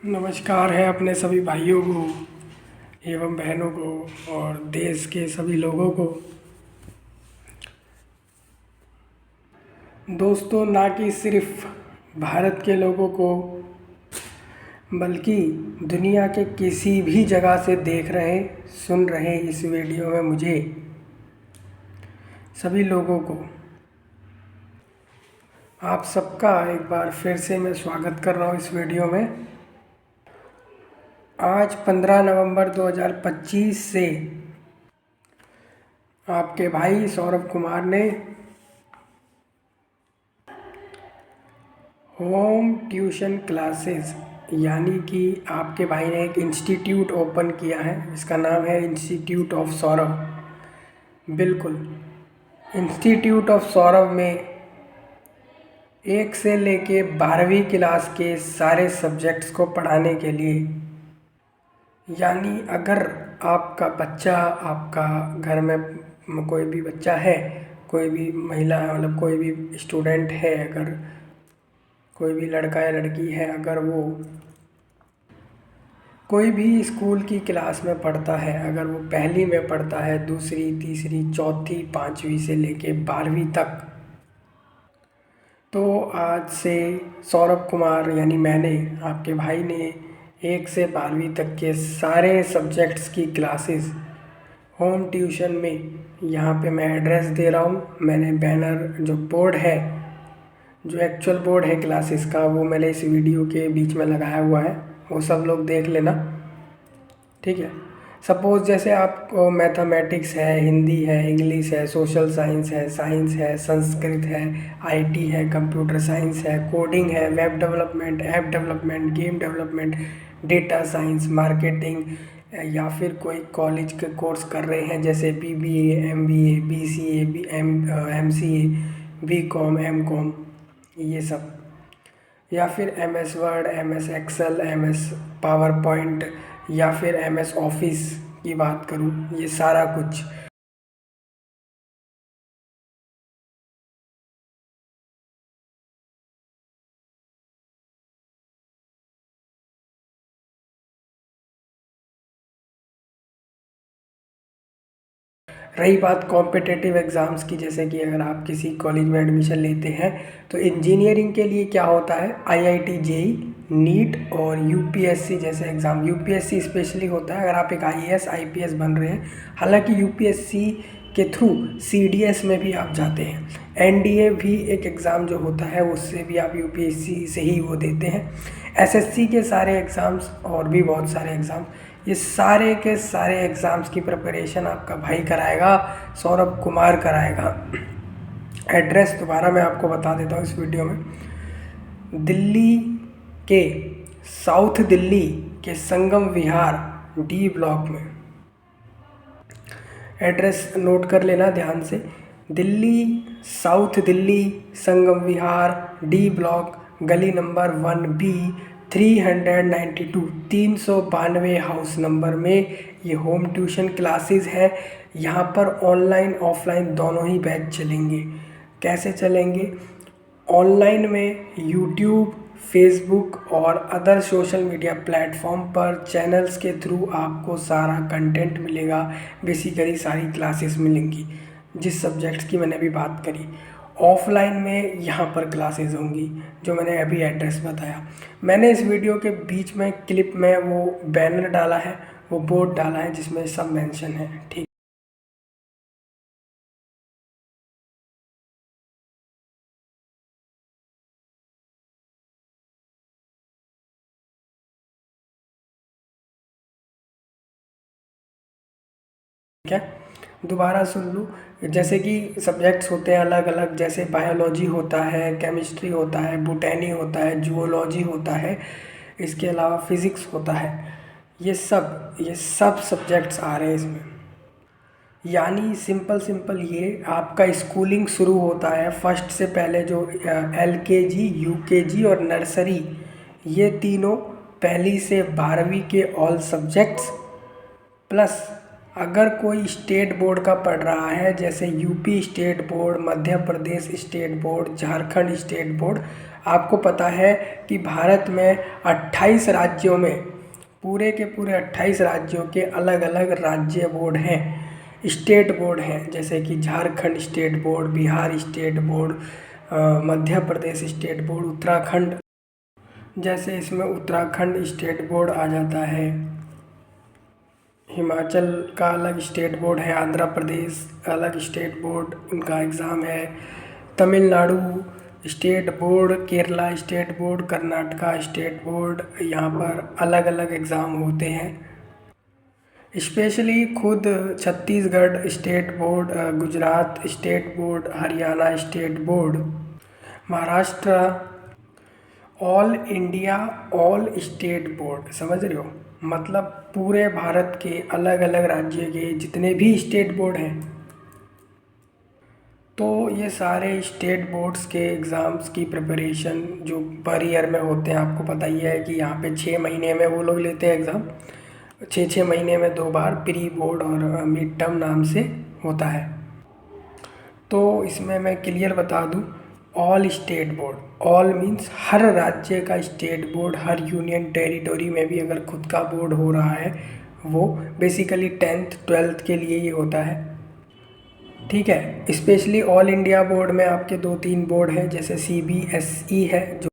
नमस्कार है अपने सभी भाइयों को एवं बहनों को और देश के सभी लोगों को। दोस्तों, ना कि सिर्फ भारत के लोगों को बल्कि दुनिया के किसी भी जगह से देख रहे सुन रहे इस वीडियो में मुझे सभी लोगों को आप सबका एक बार फिर से मैं स्वागत कर रहा हूँ इस वीडियो में। आज 15 नवंबर 2025 से आपके भाई सौरभ कुमार ने होम ट्यूशन क्लासेस यानी कि आपके भाई ने एक इंस्टीट्यूट ओपन किया है जिसका नाम है इंस्टीट्यूट ऑफ सौरभ। बिल्कुल, इंस्टीट्यूट ऑफ सौरभ में 1 से लेके 12वीं क्लास के सारे सब्जेक्ट्स को पढ़ाने के लिए, यानी अगर आपका बच्चा, आपका घर में कोई भी बच्चा है, कोई भी महिला मतलब कोई भी स्टूडेंट है, अगर कोई भी लड़का या लड़की है, अगर वो कोई भी स्कूल की क्लास में पढ़ता है, अगर वो पहली में पढ़ता है, दूसरी, तीसरी, चौथी, 5वीं से लेके 12वीं तक, तो आज से सौरभ कुमार यानी मैंने, आपके भाई ने 1 से 12वीं तक के सारे सब्जेक्ट्स की क्लासेस होम ट्यूशन में, यहाँ पे मैं एड्रेस दे रहा हूँ। मैंने बैनर, जो बोर्ड है, जो एक्चुअल बोर्ड है क्लासेस का, वो मैंने इस वीडियो के बीच में लगाया हुआ है, वो सब लोग देख लेना, ठीक है। सपोज़ जैसे आपको मैथमेटिक्स है, हिंदी है, इंग्लिश है, सोशल साइंस है, संस्कृत है, आईटी है, कंप्यूटर साइंस है, कोडिंग है, web development, app development, game development, data science, marketing, या फिर कोई कॉलेज के कोर्स कर रहे हैं जैसे BBA, MBA, BCA, MCA, BCom, MCom, ये सब, या फिर MS Word, MS Excel, MS PowerPoint, या फिर एमएस ऑफिस की बात करूँ, ये सारा कुछ। रही बात कॉम्पिटिटिव एग्ज़ाम्स की, जैसे कि अगर आप किसी कॉलेज में एडमिशन लेते हैं तो इंजीनियरिंग के लिए क्या होता है, आईआईटी जेई, नीट और यूपीएससी जैसे एग्ज़ाम। यूपीएससी स्पेशली होता है अगर आप एक आईएएस आईपीएस बन रहे हैं। हालांकि यूपीएससी के थ्रू सीडीएस में भी आप जाते हैं। एनडीए भी एक एग्ज़ाम जो होता है, उससे भी आप यूपीएससी से ही वो देते हैं। एसएससी के सारे एग्ज़ाम्स और भी बहुत सारे एग्ज़ाम, ये सारे के सारे एग्ज़ाम्स की प्रिपरेशन आपका भाई कराएगा, सौरभ कुमार कराएगा। एड्रेस दोबारा मैं आपको बता देता हूँ इस वीडियो में। दिल्ली के साउथ दिल्ली के संगम विहार डी ब्लॉक में, एड्रेस नोट कर लेना ध्यान से। दिल्ली, साउथ दिल्ली, संगम विहार, डी ब्लॉक, गली नंबर 1B, 392, 392 हाउस नंबर में ये होम ट्यूशन क्लासेस है। यहाँ पर ऑनलाइन ऑफलाइन दोनों ही बैच चलेंगे। कैसे चलेंगे? ऑनलाइन में यूट्यूब, फेसबुक और अदर सोशल मीडिया प्लेटफॉर्म पर चैनल्स के थ्रू आपको सारा कंटेंट मिलेगा। बेसिकली सारी क्लासेस मिलेंगी जिस सब्जेक्ट्स की मैंने अभी बात करी। ऑफलाइन में यहाँ पर क्लासेस होंगी जो मैंने अभी एड्रेस बताया। मैंने इस वीडियो के बीच में क्लिप में वो बैनर डाला है, वो बोर्ड डाला है जिसमें सब मेंशन है, ठीक है। दोबारा सुन लूँ। जैसे कि सब्जेक्ट्स होते हैं अलग अलग, जैसे बायोलॉजी होता है, केमिस्ट्री होता है, बोटैनी होता है, जूलॉजी होता है, इसके अलावा फिज़िक्स होता है। ये सब सब्जेक्ट्स आ रहे हैं इसमें। यानी सिंपल ये आपका स्कूलिंग शुरू होता है फर्स्ट से पहले, जो एलकेजी, यूकेजी और नर्सरी, ये तीनों, पहली से 12वीं के ऑल सब्जेक्ट्स, प्लस अगर कोई स्टेट बोर्ड का पढ़ रहा है जैसे UP state board, Madhya Pradesh state board, Jharkhand state board, आपको पता है कि भारत में 28 राज्यों में, पूरे के पूरे 28 राज्यों के अलग अलग राज्य बोर्ड हैं, स्टेट बोर्ड हैं, जैसे कि Jharkhand state board, Bihar state board, Madhya Pradesh state board, Uttarakhand, जैसे इसमें उत्तराखंड स्टेट बोर्ड आ जाता है, हिमाचल का अलग स्टेट बोर्ड है, आंध्र प्रदेश अलग स्टेट बोर्ड उनका एग्ज़ाम है, Tamil Nadu state board, Kerala state board, Karnataka state board, यहाँ पर अलग अलग एग्ज़ाम होते हैं। स्पेशली खुद Chhattisgarh state board, Gujarat state board, Haryana state board, Maharashtra all India all state board, समझ रहे हो, मतलब पूरे भारत के अलग अलग राज्य के जितने भी स्टेट बोर्ड हैं, तो ये सारे स्टेट बोर्ड्स के एग्ज़ाम्स की प्रिपरेशन जो पर ईयर में होते हैं, आपको पता ही है कि यहाँ पे 6 महीने में वो लोग लेते हैं एग्ज़ाम, 6 महीने में 2 बार प्री बोर्ड और मिड टर्म नाम से होता है। तो इसमें मैं क्लियर बता दूँ, all state board, all means हर राज्य का स्टेट बोर्ड, हर यूनियन टेरिटोरी में भी अगर खुद का बोर्ड हो रहा है, वो बेसिकली 10th 12th के लिए ही होता है, ठीक है। स्पेशली ऑल इंडिया बोर्ड में आपके 2-3 बोर्ड हैं, जैसे CBSE है जो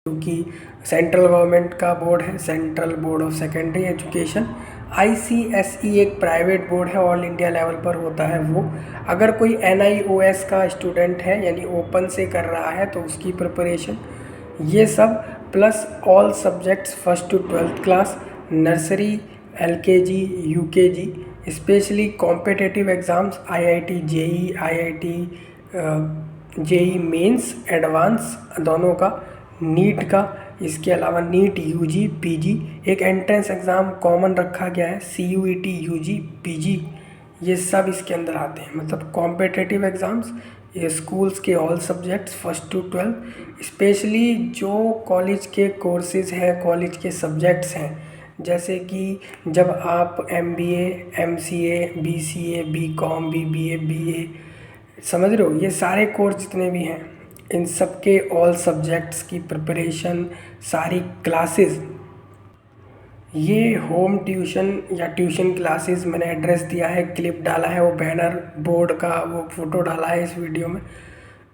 कि सेंट्रल गवर्नमेंट का बोर्ड है, central board of secondary education. ICSE एक प्राइवेट बोर्ड है, ऑल इंडिया लेवल पर होता है वो। अगर कोई NIOS का स्टूडेंट है यानी ओपन से कर रहा है तो उसकी प्रिपरेशन, ये सब plus all subjects 1st to 12th class, nursery, LKG, UKG, specially competitive exams, IIT JEE, IIT JEE mains advance दोनों का, नीट का, इसके अलावा नीट UG PG, एक एंट्रेंस एग्ज़ाम कॉमन रखा गया है CUET UG PG, ये सब इसके अंदर आते हैं। मतलब कॉम्पिटिटिव एग्ज़ाम्स, ये स्कूल्स के all subjects 1st to 12th, specially जो कॉलेज के कोर्सेज़ हैं, कॉलेज के सब्जेक्ट्स हैं, जैसे कि जब आप MBA MCA BCA BCom BBA BA, समझ रहे हो, ये सारे कोर्स जितने भी हैं, इन सब के ऑल सब्जेक्ट्स की प्रिपरेशन, सारी क्लासेस, ये होम ट्यूशन या ट्यूशन क्लासेस मैंने एड्रेस दिया है, क्लिप डाला है, वो बैनर बोर्ड का वो फ़ोटो डाला है इस वीडियो में।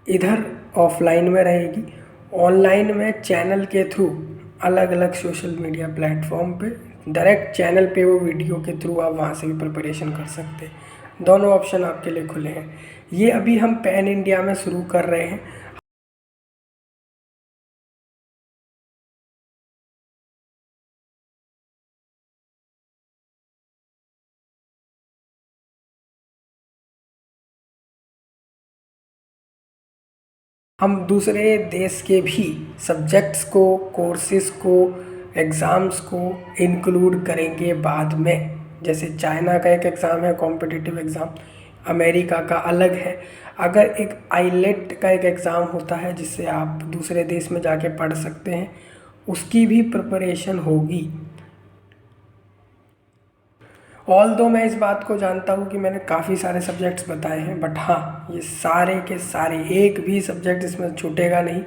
इधर ऑफलाइन में रहेगी, ऑनलाइन में चैनल के थ्रू अलग अलग सोशल मीडिया प्लेटफॉर्म पे डायरेक्ट चैनल पे वो वीडियो के थ्रू आप वहाँ से भी प्रिपरेशन कर सकते हैं। दोनों ऑप्शन आपके लिए खुले हैं। ये अभी हम पैन इंडिया में शुरू कर रहे हैं। हम दूसरे देश के भी सब्जेक्ट्स को, कोर्सेज़ को, एग्ज़ाम्स को इंक्लूड करेंगे बाद में। जैसे चाइना का एक एग्ज़ाम है कॉम्पिटिटिव एग्ज़ाम, अमेरिका का अलग है। अगर एक आईलेट का एक एग्ज़ाम होता है जिससे आप दूसरे देश में जाके पढ़ सकते हैं, उसकी भी प्रिपरेशन होगी। ऑल दो मैं इस बात को जानता हूँ कि मैंने काफ़ी सारे सब्जेक्ट्स बताए हैं, बट हाँ, ये सारे के सारे एक भी सब्जेक्ट इसमें छूटेगा नहीं।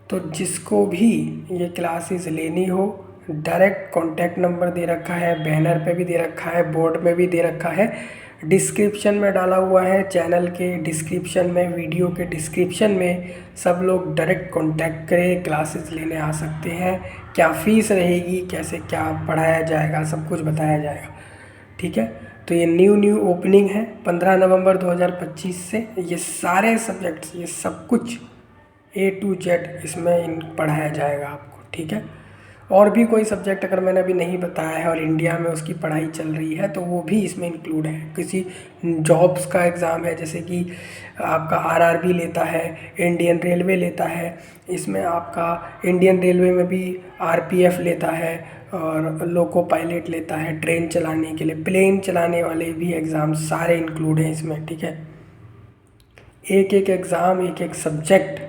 तो जिसको भी ये क्लासेस लेनी हो, डायरेक्ट कॉन्टैक्ट नंबर दे रखा है, बैनर पे भी दे रखा है, बोर्ड में भी दे रखा है, डिस्क्रिप्शन में डाला हुआ है, चैनल के डिस्क्रिप्शन में, वीडियो के डिस्क्रिप्शन में। सब लोग डायरेक्ट कांटेक्ट करें, क्लासेस लेने आ सकते हैं। क्या फ़ीस रहेगी, कैसे क्या पढ़ाया जाएगा, सब कुछ बताया जाएगा, ठीक है। तो ये न्यू ओपनिंग है 15 नवंबर 2025 से। ये सारे सब्जेक्ट्स, ये सब कुछ A to Z इसमें पढ़ाया जाएगा आपको, ठीक है। और भी कोई सब्जेक्ट अगर मैंने अभी नहीं बताया है और इंडिया में उसकी पढ़ाई चल रही है तो वो भी इसमें इंक्लूड है। किसी जॉब्स का एग्ज़ाम है, जैसे कि आपका RRB लेता है, इंडियन रेलवे लेता है, इसमें आपका इंडियन रेलवे में भी RPF लेता है और लोको पायलट लेता है ट्रेन चलाने के लिए, प्लेन चलाने वाले भी एग्ज़ाम सारे इंक्लूड हैं इसमें, ठीक है। एक एक एग्ज़ाम, एक एक सब्जेक्ट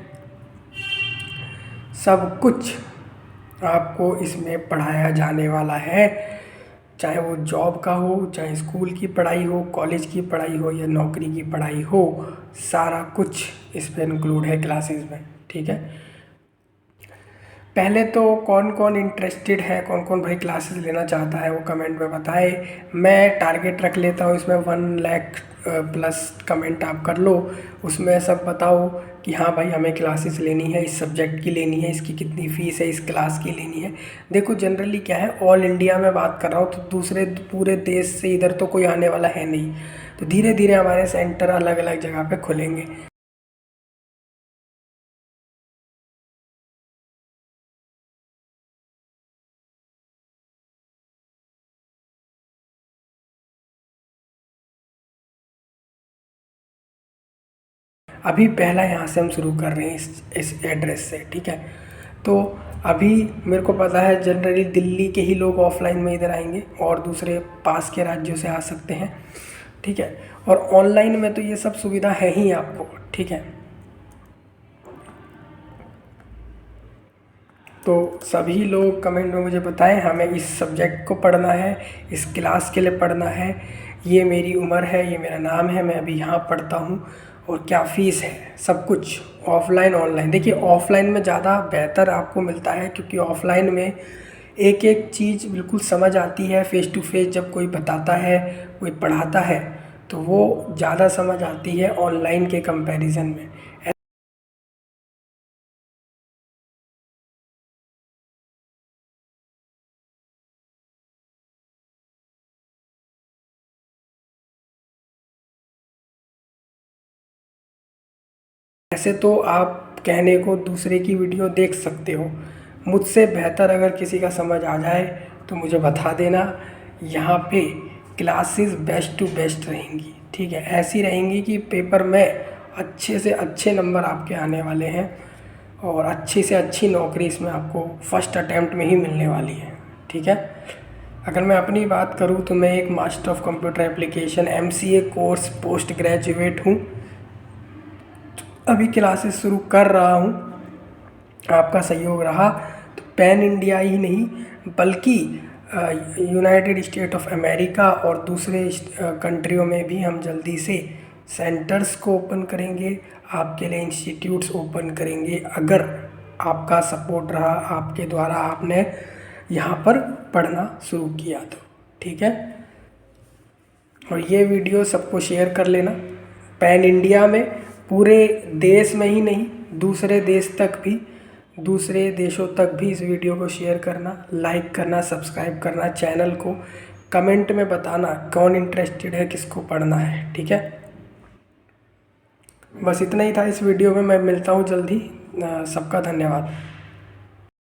सब कुछ आपको इसमें पढ़ाया जाने वाला है, चाहे वो जॉब का हो, चाहे स्कूल की पढ़ाई हो, कॉलेज की पढ़ाई हो या नौकरी की पढ़ाई हो, सारा कुछ इसमें इंक्लूड है क्लासेस में। ठीक है, पहले तो कौन कौन इंटरेस्टेड है, कौन कौन भाई क्लासेस लेना चाहता है वो कमेंट में बताए। मैं टारगेट रख लेता हूँ इसमें 1 लाख प्लस कमेंट आप कर लो, उसमें सब बताओ कि हाँ भाई हमें क्लासेस लेनी है, इस सब्जेक्ट की लेनी है, इसकी कितनी फ़ीस है, इस क्लास की लेनी है। देखो जनरली क्या है, ऑल इंडिया में बात कर रहा हूँ, तो दूसरे पूरे देश से इधर तो कोई आने वाला है नहीं, तो धीरे धीरे हमारे सेंटर अलग अलग जगह पे खुलेंगे। अभी पहला यहाँ से हम शुरू कर रहे हैं इस एड्रेस से। ठीक है, तो अभी मेरे को पता है जनरली दिल्ली के ही लोग ऑफलाइन में इधर आएंगे और दूसरे पास के राज्यों से आ सकते हैं। ठीक है, और ऑनलाइन में तो ये सब सुविधा है ही आपको। ठीक है, तो सभी लोग कमेंट में मुझे बताएं हमें इस सब्जेक्ट को पढ़ना है, इस क्लास के लिए पढ़ना है, ये मेरी उम्र है, ये मेरा नाम है, मैं अभी यहाँ पढ़ता हूँ और क्या फ़ीस है, सब कुछ ऑफ़लाइन ऑनलाइन। देखिए ऑफ़लाइन में ज़्यादा बेहतर आपको मिलता है, क्योंकि ऑफ़लाइन में एक एक चीज़ बिल्कुल समझ आती है, फ़ेस टू फेस जब कोई बताता है, कोई पढ़ाता है, तो वो ज़्यादा समझ आती है ऑनलाइन के कंपैरिजन में। ऐसे तो आप कहने को दूसरे की वीडियो देख सकते हो, मुझसे बेहतर अगर किसी का समझ आ जाए तो मुझे बता देना। यहाँ पे क्लासेस बेस्ट टू बेस्ट रहेंगी। ठीक है, ऐसी रहेंगी कि पेपर में अच्छे से अच्छे नंबर आपके आने वाले हैं और अच्छी से अच्छी नौकरी इसमें आपको फर्स्ट अटैम्प्ट में ही मिलने वाली है। ठीक है, अगर मैं अपनी बात करूँ तो मैं एक master of computer application MCA course post graduate हूँ, अभी क्लासेस शुरू कर रहा हूँ। आपका सहयोग रहा तो पैन इंडिया ही नहीं बल्कि यूनाइटेड स्टेट ऑफ अमेरिका और दूसरे कंट्रियों में भी हम जल्दी से सेंटर्स को ओपन करेंगे, आपके लिए इंस्टीट्यूट्स ओपन करेंगे, अगर आपका सपोर्ट रहा, आपके द्वारा आपने यहाँ पर पढ़ना शुरू किया तो। ठीक है, और ये वीडियो सबको शेयर कर लेना, पैन इंडिया में, पूरे देश में ही नहीं दूसरे देश तक भी, दूसरे देशों तक भी इस वीडियो को शेयर करना, लाइक करना, सब्सक्राइब करना चैनल को, कमेंट में बताना कौन इंटरेस्टेड है, किसको पढ़ना है। ठीक है, बस इतना ही था इस वीडियो में, मैं मिलता हूँ जल्दी। सबका धन्यवाद।